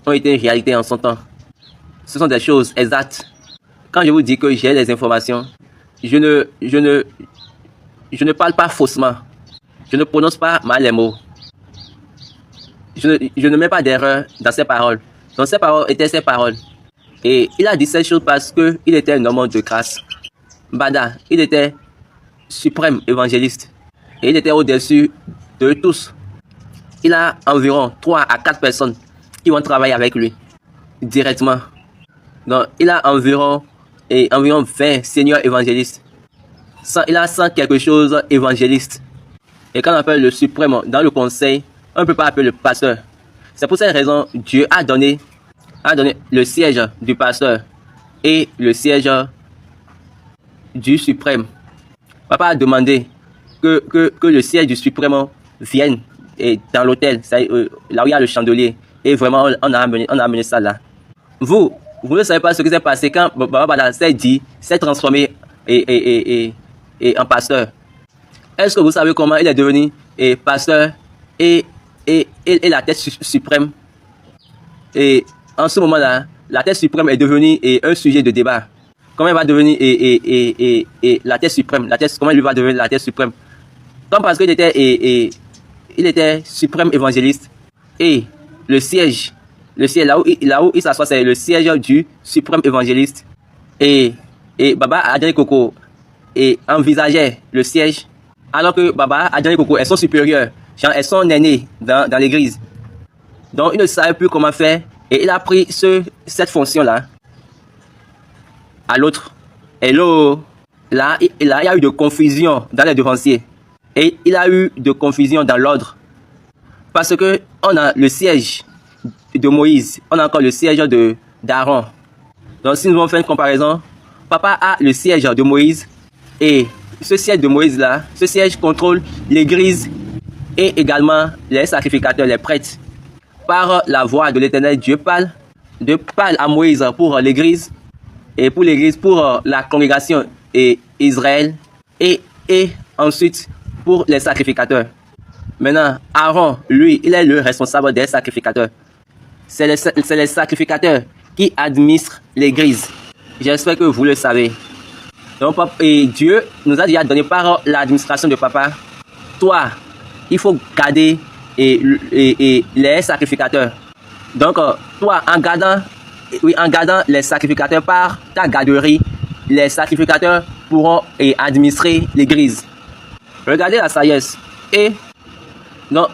ont été une réalité en son temps. Ce sont des choses exactes. Quand je vous dis que j'ai les informations, je ne parle pas faussement. Je ne prononce pas mal les mots. Je ne mets pas d'erreur dans ses paroles. Donc ces paroles étaient ses paroles. Et il a dit ces choses parce qu'il était un homme de grâce. Bada, il était suprême évangéliste. Et il était au-dessus de tous. Il a environ 3 à 4 personnes qui vont travailler avec lui directement. Donc il a environ 20 seigneurs évangélistes. Il a 100 quelque chose évangélistes. Et quand on appelle le suprême dans le conseil, on ne peut pas appeler le pasteur. C'est pour cette raison que Dieu a donné le siège du pasteur et le siège du suprême. Papa a demandé que le siège du suprême vienne dans l'hôtel, là où il y a le chandelier. Et vraiment, on a amené ça là. Vous ne savez pas ce qui s'est passé quand Baba Bada s'est transformé en pasteur. Est-ce que vous savez comment il est devenu pasteur et la tête suprême? Et en ce moment-là, la tête suprême est devenue un sujet de débat. Comment il va devenir la tête suprême? Comment il va devenir la tête suprême? Comme parce qu'il était suprême évangéliste. Et le siège là où il s'assoit, c'est le siège du suprême évangéliste. Et Baba Adjani Koko envisageait le siège, alors que Baba Adjani Koko est son supérieur, genre est son aîné dans l'église. Donc il ne savait plus comment faire et il a pris cette fonction-là à l'autre. Et là, il y a eu de confusion dans les devanciers. Et il a eu de confusion dans l'ordre. Parce que on a le siège de Moïse, on a encore le siège d'Aaron. Donc si nous allons faire une comparaison, Papa a le siège de Moïse. Et ce siège de Moïse là, ce siège contrôle l'église et également les sacrificateurs, les prêtres. Par la voix de l'Éternel, Dieu parle à Moïse pour l'église et pour la congrégation et Israël et ensuite pour les sacrificateurs. Maintenant, Aaron, lui, il est le responsable des sacrificateurs. C'est les sacrificateurs qui administrent l'église. J'espère que vous le savez. Donc, et Dieu nous a déjà donné par l'administration de Papa. Toi, il faut garder les sacrificateurs. Donc, toi, en gardant les sacrificateurs par ta garderie, les sacrificateurs pourront administrer l'église. Regardez la sagesse. Et non.